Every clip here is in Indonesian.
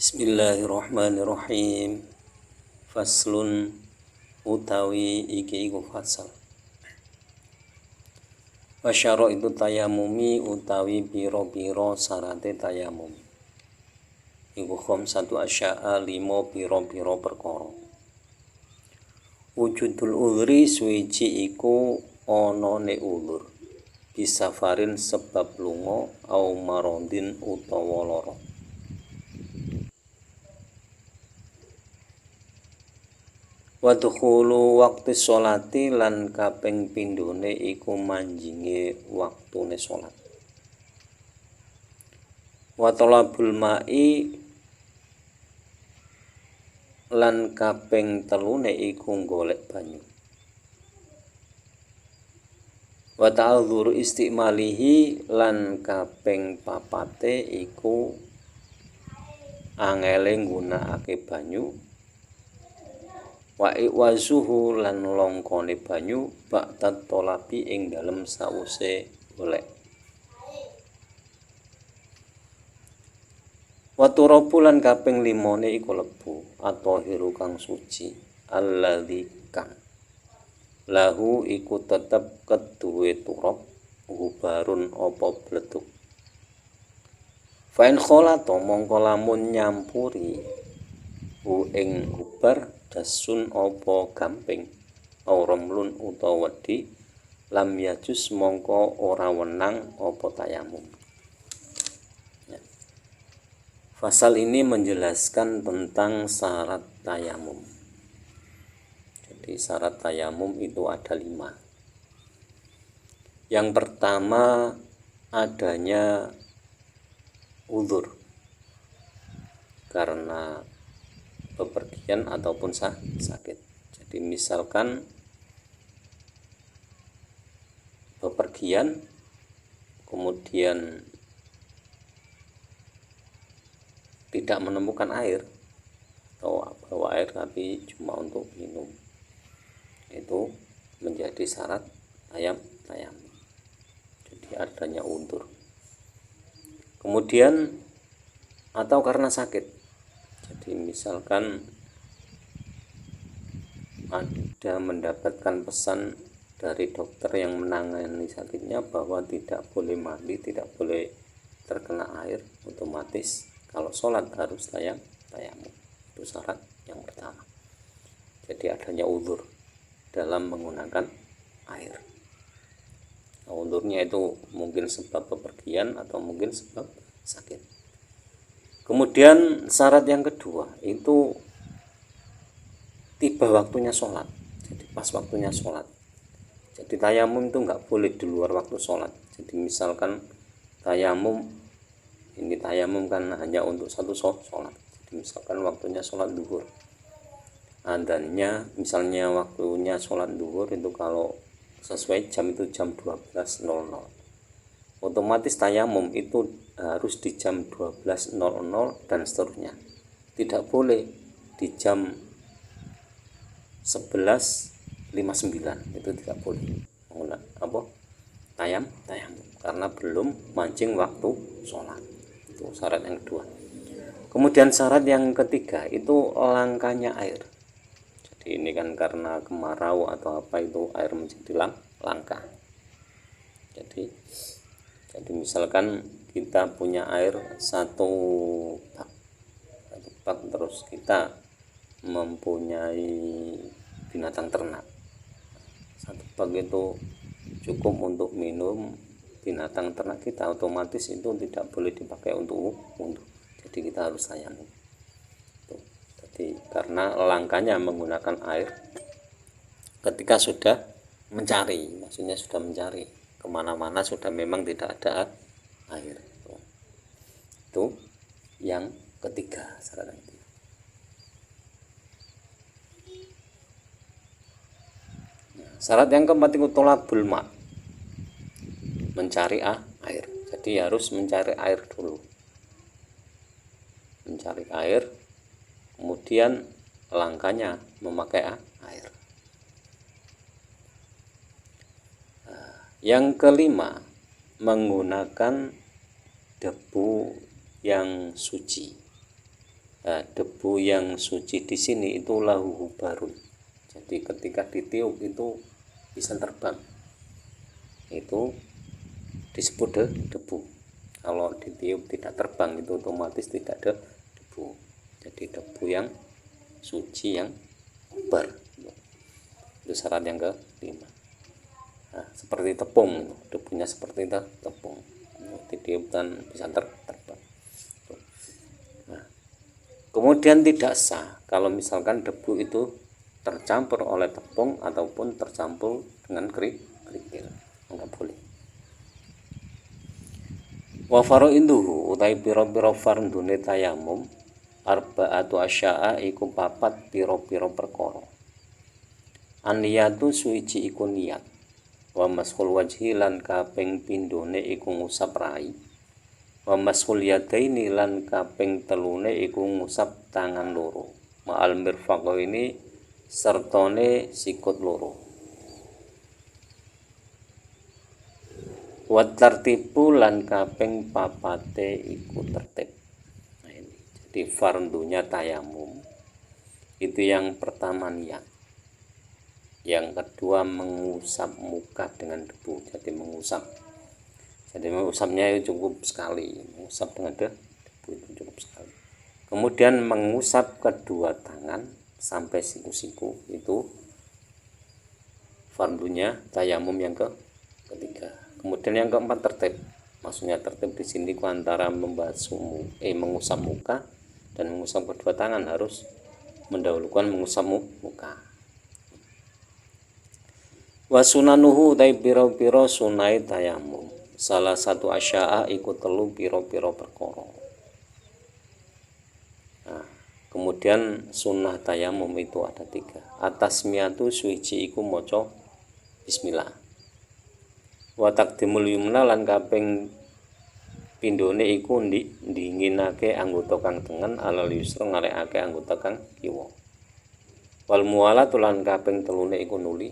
Bismillahirrahmanirrahim. Faslun utawi iki iku fasal. Wasyara itu tayamumi utawi piro-piro sarate tayamum. Iku satu asya'a 5 piro-piro perkara. Wujudul udhri suwiji iku onone udhur. Bisafarin sebab lunga au marondin utawa lara. Wa dukhulu waqti sholati lan kaping pindhone iku manjinge waktune sholat. Wa talabul ma'i lan kaping telune iku golek banyu. Wa ta'dzuru istimalihi lan kaping papate iku angele nggunakake banyu. Wa iwazuhu lan longkone banyu ba'dat tolabi ing dalem sawuse golek. Wa turabu lan kaping 5 iku lebu atau hiru kang suci alladzi kang lahu iku tetep keduwe turab gubarun apa bleduk. Fa in kholata mongko lamun nyampuri ing gubar dasun apa gamping auramlun utawa wedi lam yajus mongko ora wenang apa tayamum. Fasal ini menjelaskan tentang syarat tayamum. Jadi syarat tayamum itu ada 5. Yang pertama adanya uzur karena bepergian ataupun sakit. Jadi misalkan bepergian kemudian tidak menemukan air atau bawa air tapi cuma untuk minum, itu menjadi syarat tayamum. Jadi adanya uzur. Kemudian atau karena sakit. Jadi misalkan ada mendapatkan pesan dari dokter yang menangani sakitnya bahwa tidak boleh mandi, tidak boleh terkena air, otomatis kalau sholat harus tayamum. Itu syarat yang pertama. Jadi adanya uzur dalam menggunakan air. Nah, uzurnya itu mungkin sebab bepergian atau mungkin sebab sakit. Kemudian syarat yang kedua itu tiba waktunya sholat. Jadi pas waktunya sholat. Jadi tayamum itu nggak boleh di luar waktu sholat. Jadi misalkan tayamum kan hanya untuk satu sholat. Jadi misalkan waktunya sholat duhur. Adanya misalnya waktunya sholat duhur itu kalau sesuai jam itu jam 12.00. Otomatis tayamum itu harus di jam 12.00 dan seterusnya. Tidak boleh di jam 11.59, itu tidak boleh menggunakan tayamum karena belum mancing waktu sholat. Itu syarat yang kedua. Kemudian syarat yang ketiga itu langkanya air. Jadi ini kan karena kemarau atau apa itu air menjadi langka. Jadi misalkan kita punya air satu bak terus kita mempunyai binatang ternak. Satu bak itu cukup untuk minum binatang ternak kita, otomatis itu tidak boleh dipakai untuk wudhu. Jadi kita harus tayamum. Jadi karena langkanya menggunakan air ketika sudah mencari, maksudnya sudah mencari kemana-mana sudah memang tidak ada air. Itu yang ketiga syarat itu. Syarat yang keempat itu tolabul ma, mencari air. Jadi harus mencari air dulu. Mencari air, kemudian langkahnya memakai air. Yang kelima, menggunakan debu yang suci. Nah, debu yang suci di sini itu lahu barun. Jadi ketika ditiup itu bisa terbang. Itu disebut debu. Kalau ditiup tidak terbang itu otomatis tidak ada debu. Jadi debu yang suci yang ubar. Itu syarat yang kelima. Nah, seperti tepung, debunya seperti tepung. Ditiup dan bisa terbang. Nah, kemudian tidak sah kalau misalkan debu itu tercampur oleh tepung ataupun tercampur dengan kerikil. Enggak boleh. Wa faru'induhu utai piro-piro fardune tayamum arba'atu asya'a iku papat piro-piro perkara. Aniyatu suici iku niat. Wa mashul wajhi lan kaping pindhone iku ngusap rai. Wa mashul yadaini lan kaping telune iku ngusap tangan loro. Ma'al mirfaqaini sertone sikut loro. Wa tartibu lan kaping papate iku tertib. Nah, ini. Jadi fardunya tayamum itu yang pertama niat. Yang kedua mengusap muka dengan debu. Jadi mengusapnya itu cukup sekali. Mengusap dengan debu itu cukup sekali. Kemudian mengusap kedua tangan sampai siku-siku itu fardunya tayamum yang ketiga. Kemudian yang keempat tertib. Maksudnya tertib di sini antara mengusap muka dan mengusap kedua tangan harus mendahulukan mengusap muka. Wa sunanuhu utai piro-piro sunai tayamum. Salah satu asya'a iku telu piro-piro perkara. Nah, kemudian sunnah tayamum itu ada 3. Atas miatu suici iku moco bismillah. Wa taqdimul yumna lan kaping pindhone iku ndinginake anggota kang tengen alal yusra ngarekake anggota kang kiwa. Wal muwalatu lan kaping telune iku nuli.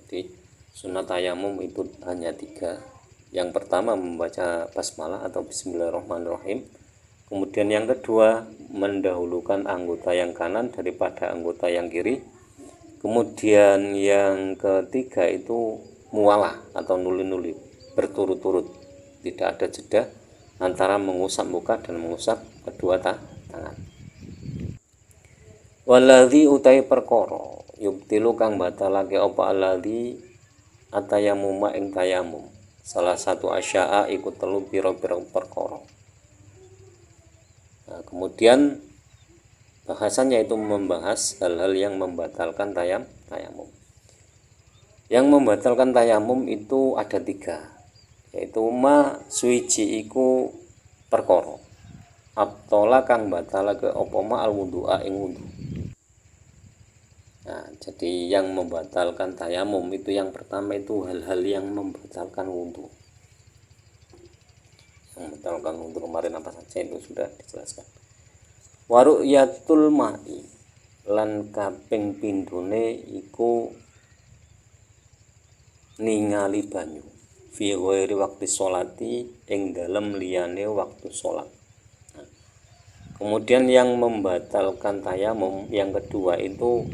Jadi sunat tayamum itu hanya 3. Yang pertama membaca basmalah atau bismillahirrahmanirrahim. Kemudian yang kedua mendahulukan anggota yang kanan daripada anggota yang kiri. Kemudian yang ketiga itu muwalah atau nuli-nuli berturut-turut, tidak ada jeda antara mengusap muka dan mengusap kedua tangan. Waladhi utai perkara yubtilu kang batalake apa alladhi atayamuma ing tayamum. Salah satu asya'a iku telu pira-pira perkara. Nah, kemudian bahasannya itu membahas hal-hal yang membatalkan tayamum. Yang membatalkan tayamum itu ada 3, yaitu ma suici iku perkara abtola kang batala ke apa ma al wudu'a ing wudu. Nah, jadi yang membatalkan tayamum itu yang pertama itu hal-hal yang membatalkan wudu. Yang membatalkan wudu kemarin apa saja itu sudah dijelaskan. Waru'yatul ma'i lan kaping pindhone iku ningali banyu fi ghairi waktu sholati ing dalem liyane waktu sholat. Nah, kemudian yang membatalkan tayamum yang kedua itu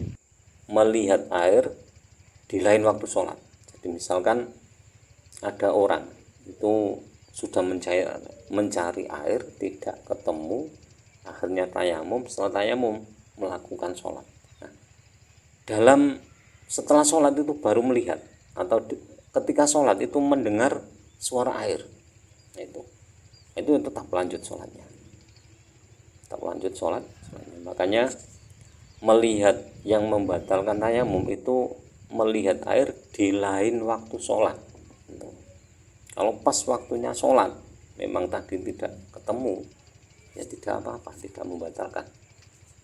melihat air di lain waktu sholat. Jadi misalkan ada orang itu sudah mencari air tidak ketemu, akhirnya tayamum, setelah tayamum melakukan sholat. Nah, setelah sholat itu baru melihat atau ketika sholat itu mendengar suara air, itu tetap lanjut sholatnya, makanya melihat yang membatalkan tayamum itu melihat air di lain waktu sholat. Kalau pas waktunya sholat memang tadi tidak ketemu, ya tidak apa-apa, tidak membatalkan.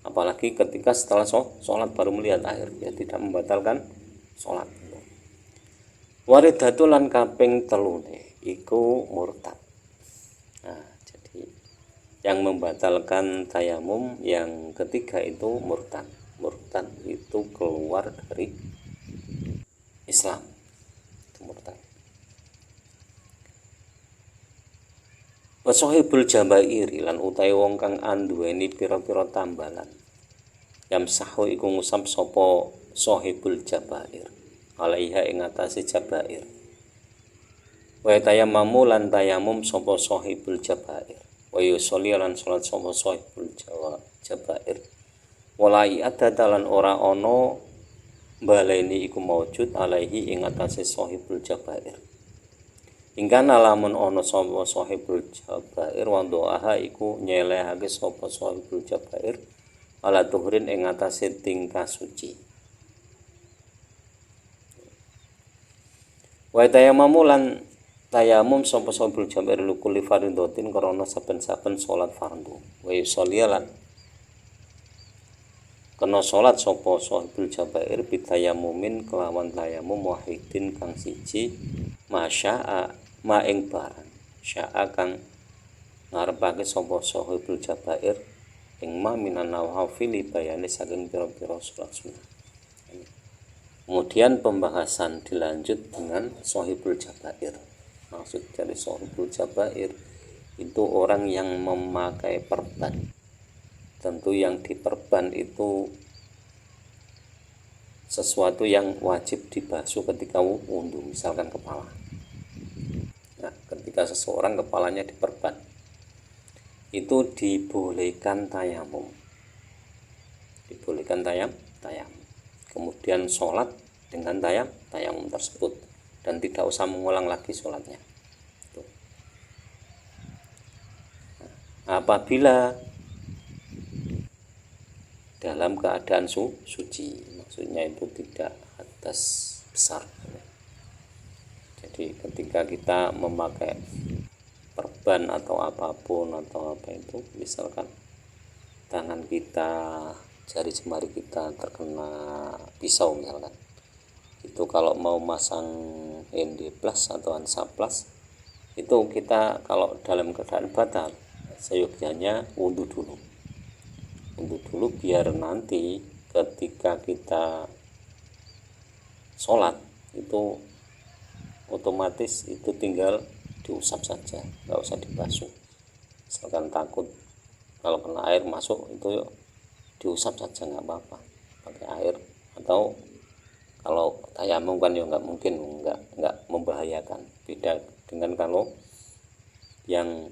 Apalagi ketika setelah sholat baru melihat air, ya tidak membatalkan sholat. Waridatu lan kaping telune iku murtad. Nah, jadi yang membatalkan tayamum yang ketiga itu murtad. Murtad itu keluar dari Islam. Itu murtad. wa sahibul jabairi lan utahe wong kang anduweni pira-pira tambalan yamsahu iku ngusap sapa sahibul jabair alaiha ing atase jabair wa tayammamu lan tayamum sapa sahibul jabair wa yusolli lan salat sapa sahibul jabair walai adadalan ora ana baleni iku maujud alaihi ing atase sahibul jabair hingga lamun ana sapa sahibul jabair wa doaha iku nyelehake sapa sahibul jabair ala tuhrin ing atase tingkah suci wa tayammamu lan tayamum sapa sahibul jabair lukuli fardhatin krana saben-saben salat fardu wa yusolli lan kena salat sapa sahibul jabair bitayamumin kelawan tayamum wahidin kang siji masya'a maing barang sya'a kang ngarepake sapa sahibul jabair ing ma minan nawafil bayane saking pira-pira salat sunah. Kemudian pembahasan dilanjut dengan sahibul jabair. Maksud dari sahibul jabair itu orang yang memakai perban. Tentu yang diperban itu sesuatu yang wajib dibasuh ketika wudu, misalkan kepala. Nah, ketika seseorang kepalanya diperban, itu dibolehkan tayamum. Dibolehkan tayamum. Kemudian sholat dengan tayamum tersebut dan tidak usah mengulang lagi sholatnya. Nah, apabila dalam keadaan suci, maksudnya itu tidak hadas besar. Jadi ketika kita memakai perban atau apapun atau apa itu, misalkan tangan kita, jari jemari kita terkena pisau misalkan, itu kalau mau masang ND plus atau Hansaplast itu kita kalau dalam keadaan batal seyogyanya wudhu dulu biar nanti ketika kita sholat itu otomatis itu tinggal diusap saja, nggak usah dibasuh. Misalkan takut kalau kena air masuk itu diusap saja, nggak apa-apa pakai air. Atau kalau tayamum kan ya nggak mungkin, nggak membahayakan. Beda dengan kalau yang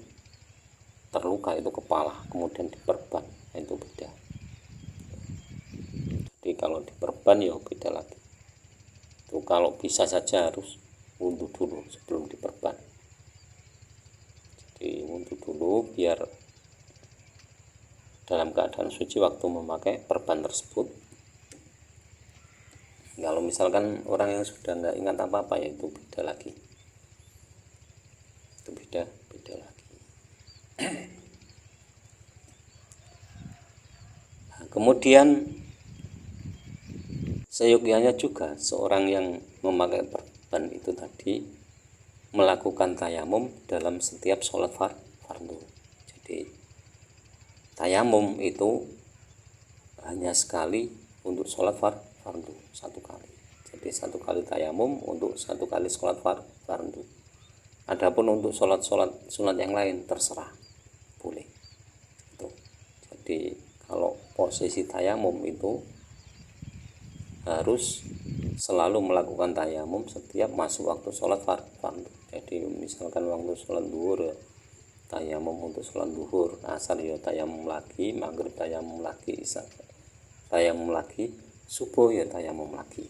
terluka itu kepala kemudian diperban, itu beda. Jadi kalau diperban ya beda lagi. Itu kalau bisa saja harus wudhu dulu sebelum diperban. Jadi wudhu dulu biar dalam keadaan suci waktu memakai perban tersebut. Kalau misalkan orang yang sudah nggak ingat apa-apa ya itu beda lagi. Itu beda lagi. Nah, kemudian seyogyanya juga seorang yang memakai perban itu tadi melakukan tayamum dalam setiap sholat fardu. Jadi tayamum itu hanya sekali untuk sholat fardu, satu kali. Jadi satu kali tayamum untuk satu kali sholat fardu. Adapun untuk sholat sunat yang lain terserah, boleh. Itu. Jadi kalau posisi tayamum itu harus selalu melakukan tayamum setiap masuk waktu sholat fardu. Jadi misalkan waktu sholat duhur ya tayamum untuk sholat duhur, asar ya tayamum lagi, maghrib tayamum lagi, isya tayamum lagi, subuh ya tayamum lagi.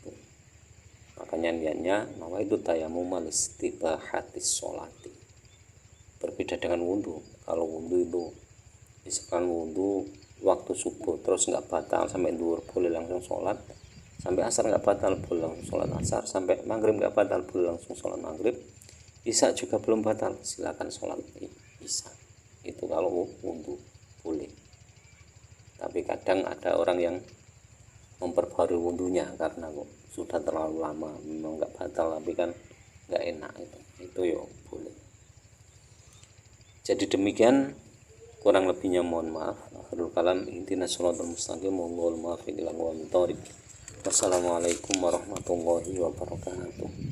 Tuh. Makanya niatnya nawaitu tayamum listibahatis sholati. Berbeda dengan wudhu. Kalau wudhu itu misalkan wudhu waktu subuh terus nggak batal sampai duhur boleh langsung sholat, sampai asar nggak batal boleh langsung sholat asar, sampai maghrib nggak batal boleh langsung sholat maghrib, isya juga belum batal silakan sholat isya. Itu kalau wudhu boleh. Tapi kadang ada orang yang memperbarui wudhunya karena kok sudah terlalu lama, memang nggak batal tapi kan nggak enak, itu ya boleh. Jadi demikian, kurang lebihnya mohon maaf. Akhirul kalam, intinas shiratal mustaqim, wal muwaffiq ila aqwamit thoriq. Wassalamualaikum warahmatullahi wabarakatuh.